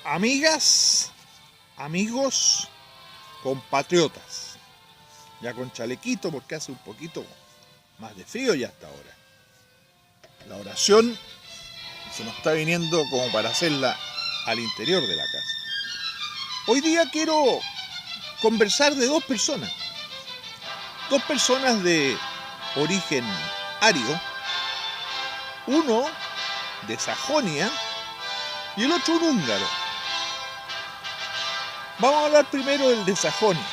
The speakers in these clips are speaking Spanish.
Amigas, amigos, compatriotas, ya con chalequito porque hace un poquito más de frío ya hasta ahora. La oración se nos está viniendo como para hacerla al interior de la casa. Hoy día quiero conversar de dos personas de origen ario, uno de Sajonia y el otro un húngaro. Vamos a hablar primero del de Sajonia,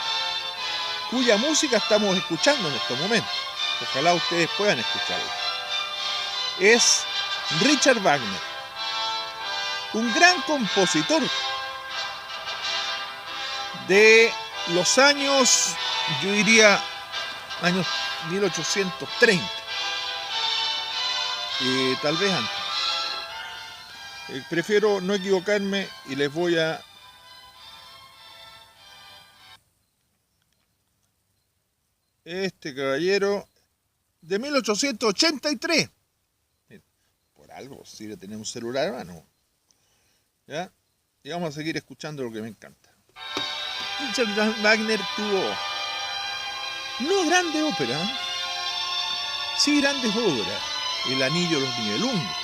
cuya música estamos escuchando en estos momentos. Ojalá ustedes puedan escucharla. Es Richard Wagner, un gran compositor de los años, yo diría, años 1830, tal vez antes. Prefiero no equivocarme y les voy a... Este caballero de 1883. Por algo sirve tener un celular a mano. ¿Ya? Y vamos a seguir escuchando lo que me encanta. Richard Wagner tuvo no grandes óperas, sí grandes obras. El Anillo de los Nibelungos,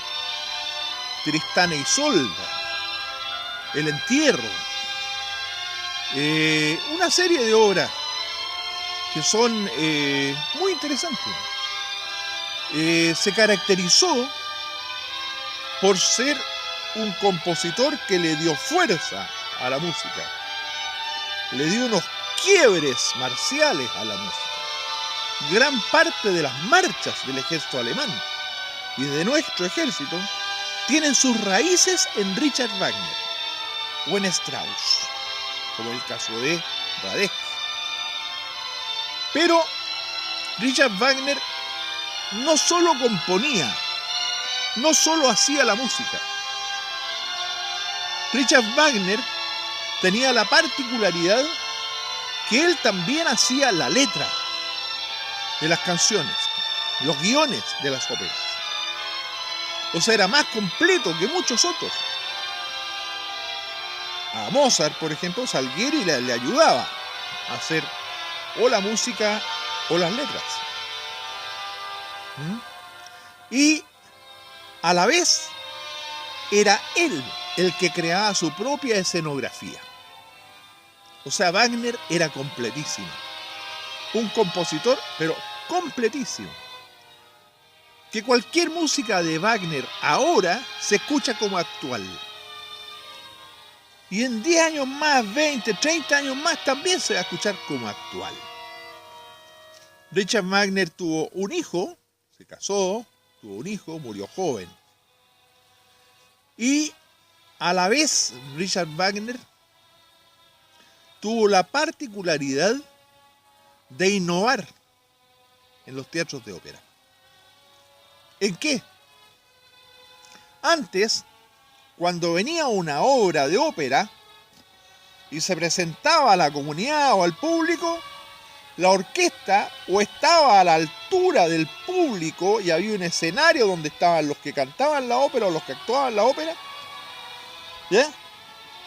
Tristán e Isolda, El Entierro, una serie de obras que son muy interesantes. Se caracterizó por ser un compositor que le dio fuerza a la música, le dio unos quiebres marciales a la música. Gran parte de las marchas del ejército alemán y de nuestro ejército tienen sus raíces en Richard Wagner o en Strauss, como el caso de Radetzky. Pero Richard Wagner no solo componía, no solo hacía la música. Richard Wagner tenía la particularidad que él también hacía la letra de las canciones, los guiones de las óperas. O sea, era más completo que muchos otros. A Mozart, por ejemplo, Salieri le ayudaba a hacer o la música o las letras. Y a la vez era él el que creaba su propia escenografía. O sea, Wagner era completísimo. Un compositor, pero completísimo. Que cualquier música de Wagner ahora se escucha como actual. Y en 10 años más, 20, 30 años más también se va a escuchar como actual. Richard Wagner tuvo un hijo, se casó, tuvo un hijo, murió joven. Y a la vez Richard Wagner tuvo la particularidad de innovar en los teatros de ópera. ¿En qué? Antes, cuando venía una obra de ópera y se presentaba a la comunidad o al público, la orquesta o estaba a la altura del público y había un escenario donde estaban los que cantaban la ópera o los que actuaban la ópera, ¿ya?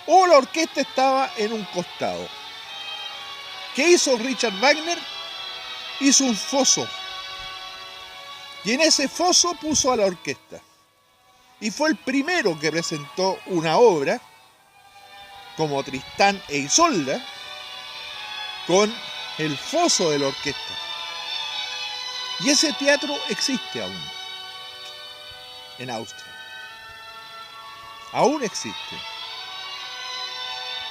O la orquesta estaba en un costado. ¿Qué hizo Richard Wagner? Hizo un foso. Y en ese foso puso a la orquesta. Y fue el primero que presentó una obra como Tristán e Isolda con el foso de la orquesta. Y ese teatro existe aún en Austria. Aún existe.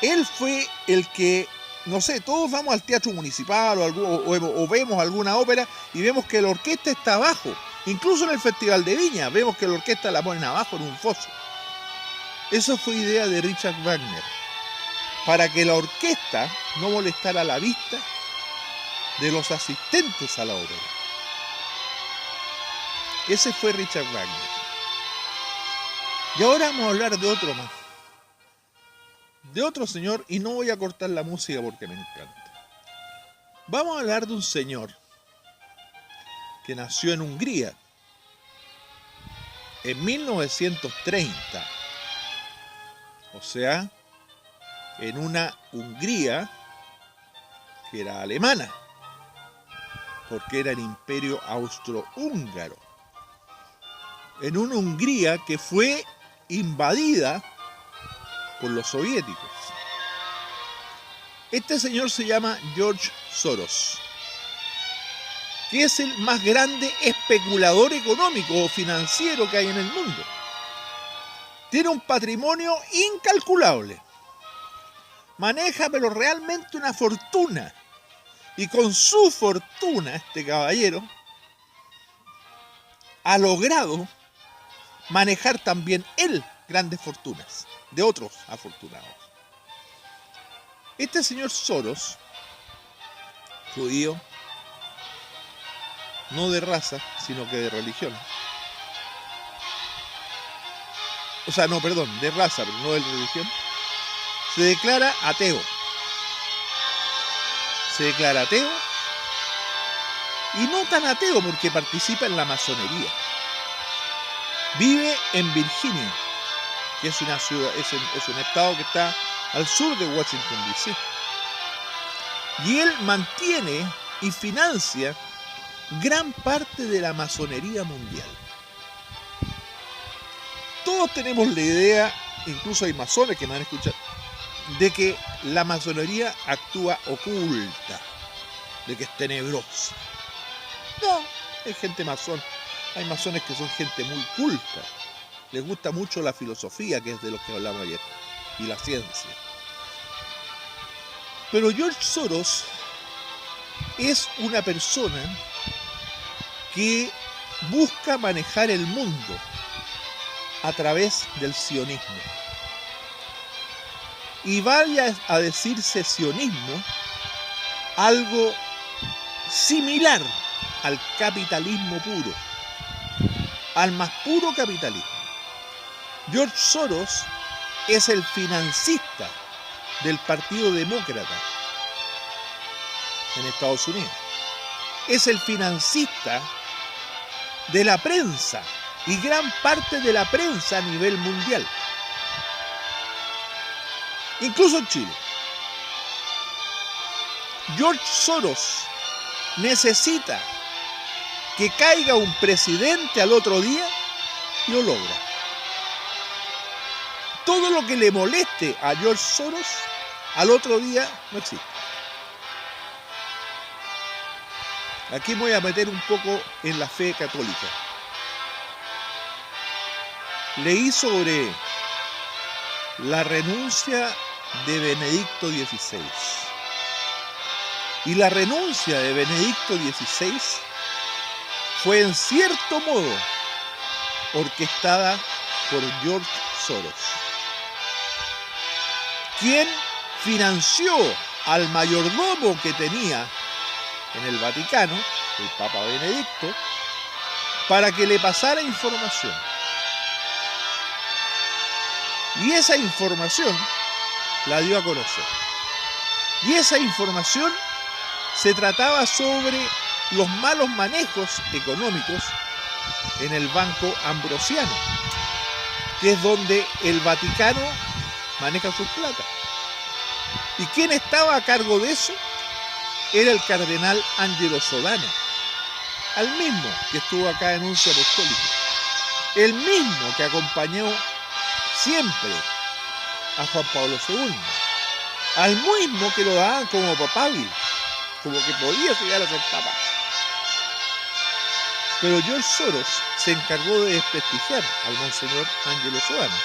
Él fue el que, no sé, todos vamos al teatro municipal o vemos alguna ópera y vemos que la orquesta está abajo. Incluso en el Festival de Viña vemos que la orquesta la ponen abajo en un foso. Eso fue idea de Richard Wagner, para que la orquesta no molestara la vista de los asistentes a la ópera. Ese fue Richard Wagner. Y ahora vamos a hablar de otro más. De otro señor, y no voy a cortar la música porque me encanta. Vamos a hablar de un señor que nació en Hungría en 1930. O sea, en una Hungría que era alemana, porque era el imperio austrohúngaro, en una Hungría que fue invadida por los soviéticos. Este señor se llama George Soros, que es el más grande especulador económico o financiero que hay en el mundo. Tiene un patrimonio incalculable. Maneja pero realmente una fortuna. Y con su fortuna, este caballero ha logrado manejar también él grandes fortunas de otros afortunados. Este señor Soros, judío, no de raza, sino que de religión. O sea, no, perdón, de raza, pero no de religión. Se declara ateo. Se declara ateo. Y no tan ateo porque participa en la masonería. Vive en Virginia, que es una ciudad, es un estado que está al sur de Washington, D.C. Y él mantiene y financia gran parte de la masonería mundial. Todos tenemos la idea, incluso hay masones que me han escuchado, de que la masonería actúa oculta, de que es tenebrosa. No, hay gente masón, hay masones que son gente muy culta, les gusta mucho la filosofía, que es de lo que hablamos ayer, y la ciencia. Pero George Soros es una persona que busca manejar el mundo a través del sionismo. Y vaya a decirse sionismo algo similar al capitalismo puro, al más puro capitalismo. George Soros es el financista del Partido Demócrata en Estados Unidos. Es el financista de la prensa y gran parte de la prensa a nivel mundial, incluso en Chile. George Soros necesita que caiga un presidente al otro día y lo logra. Todo lo que le moleste a George Soros al otro día no existe. Aquí me voy a meter un poco en la fe católica. Leí sobre la renuncia de Benedicto XVI. Y la renuncia de Benedicto XVI fue en cierto modo orquestada por George Soros, quien financió al mayordomo que tenía en el Vaticano, el Papa Benedicto, para que le pasara información. Y esa información la dio a conocer. Y esa información se trataba sobre los malos manejos económicos en el Banco Ambrosiano, que es donde el Vaticano maneja sus plata. ¿Y quién estaba a cargo de eso? Era el cardenal Angelo Sodano, al mismo que estuvo acá en Nuncio Apostólico, el mismo que acompañó siempre a Juan Pablo II, al mismo que lo daban como papábil, como que podía llegar a ser papa. Pero George Soros se encargó de desprestigiar al Monseñor Angelo Sodano.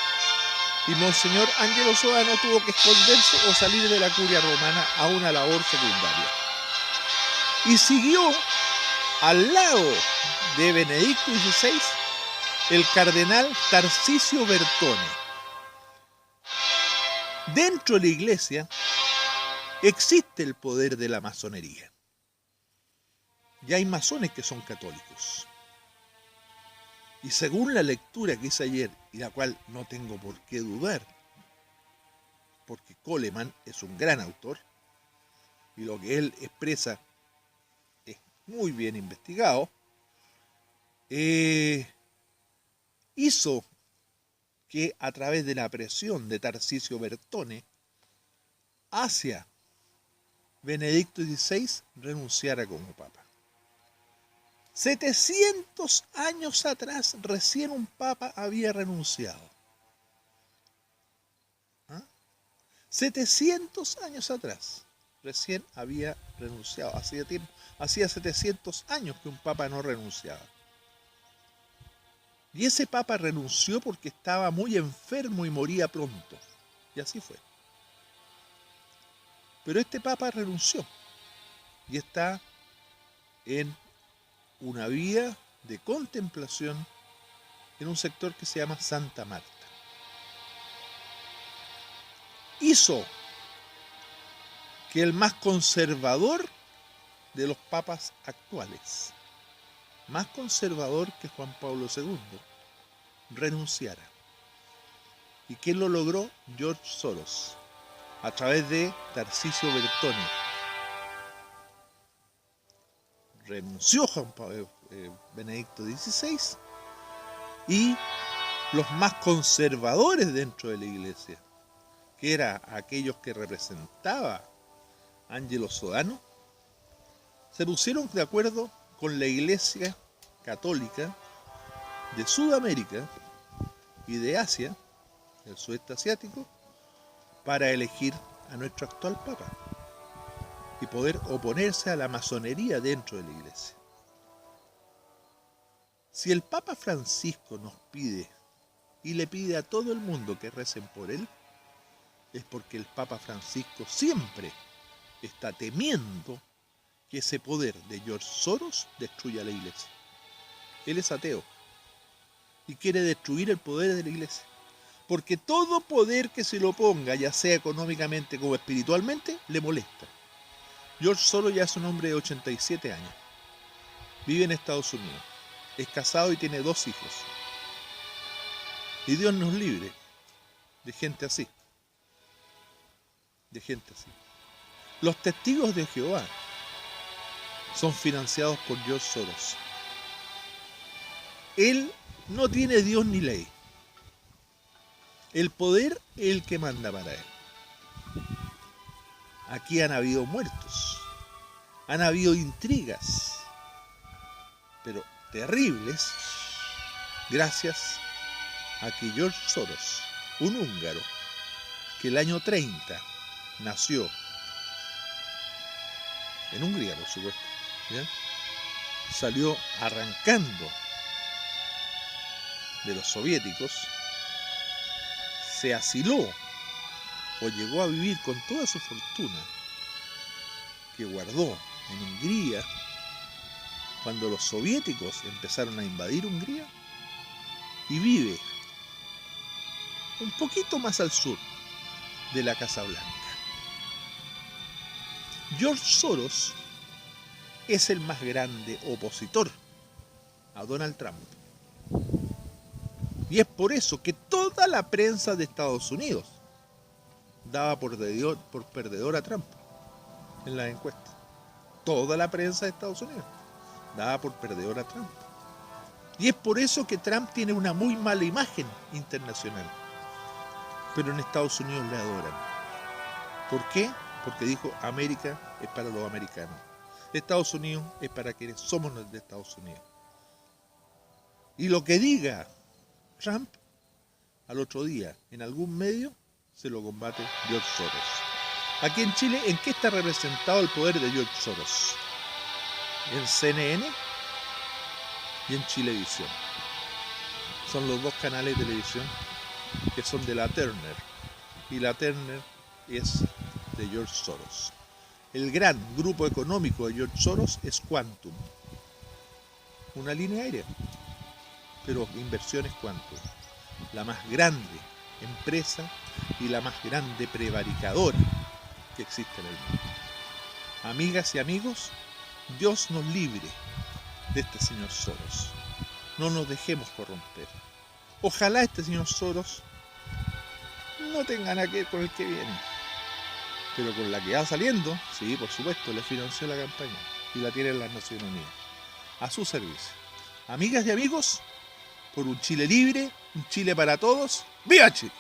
Y Monseñor Angelo Sodano tuvo que esconderse o salir de la curia romana a una labor secundaria. Y siguió al lado de Benedicto XVI el cardenal Tarcisio Bertone. Dentro de la iglesia existe el poder de la masonería. Y hay masones que son católicos. Y según la lectura que hice ayer, y la cual no tengo por qué dudar, porque Coleman es un gran autor, y lo que él expresa es muy bien investigado, hizo que a través de la presión de Tarcisio Bertone, hacia Benedicto XVI renunciara como papa. 700 años atrás recién un papa había renunciado. 700 años atrás recién había renunciado. Hacía 700 años que un papa no renunciaba. Y ese papa renunció porque estaba muy enfermo y moría pronto. Y así fue. Pero este papa renunció y está en una vía de contemplación en un sector que se llama Santa Marta. Hizo que el más conservador de los papas actuales, más conservador que Juan Pablo II, renunciara. ¿Y quién lo logró? George Soros, a través de Tarcisio Bertone. Renunció Benedicto XVI y los más conservadores dentro de la iglesia, que eran aquellos que representaba Angelo Sodano, se pusieron de acuerdo con la iglesia católica de Sudamérica y de Asia, el sudeste asiático, para elegir a nuestro actual papa y poder oponerse a la masonería dentro de la iglesia. Si el Papa Francisco nos pide y le pide a todo el mundo que recen por él, es porque el Papa Francisco siempre está temiendo que ese poder de George Soros destruya la iglesia. Él es ateo y quiere destruir el poder de la iglesia, porque todo poder que se lo ponga, ya sea económicamente como espiritualmente, le molesta. George Soros ya es un hombre de 87 años, vive en Estados Unidos, es casado y tiene 2 hijos. Y Dios nos libre de gente así. Los testigos de Jehová son financiados por George Soros. Él no tiene Dios ni ley. El poder es el que manda para él. Aquí han habido muertos, han habido intrigas, pero terribles, gracias a que George Soros, un húngaro, que el año 30 nació en Hungría, por supuesto, ¿ya?, salió arrancando de los soviéticos, se asiló o llegó a vivir con toda su fortuna que guardó en Hungría cuando los soviéticos empezaron a invadir Hungría, y vive un poquito más al sur de la Casa Blanca. George Soros es el más grande opositor a Donald Trump. Y es por eso que toda la prensa de Estados Unidos daba por perdedor a Trump en las encuestas. Toda la prensa de Estados Unidos daba por perdedor a Trump. Y es por eso que Trump tiene una muy mala imagen internacional. Pero en Estados Unidos le adoran. ¿Por qué? Porque dijo: América es para los americanos. Estados Unidos es para quienes somos los de Estados Unidos. Y lo que diga Trump, al otro día, en algún medio, se lo combate George Soros. Aquí en Chile, ¿en qué está representado el poder de George Soros? En CNN y en Chilevisión. Son los 2 canales de televisión que son de la Turner. Y la Turner es de George Soros. El gran grupo económico de George Soros es Quantum. Una línea aérea, pero inversiones Quantum. La más grande empresa y la más grande prevaricadora que existe en el mundo. Amigas y amigos, Dios nos libre de este señor Soros. No nos dejemos corromper. Ojalá este señor Soros no tenga nada que ver con el que viene, pero con la que va saliendo, sí, por supuesto, le financió la campaña y la tiene en las Naciones Unidas a su servicio. Amigas y amigos, por un Chile libre, un Chile para todos. ¡Viva Chile!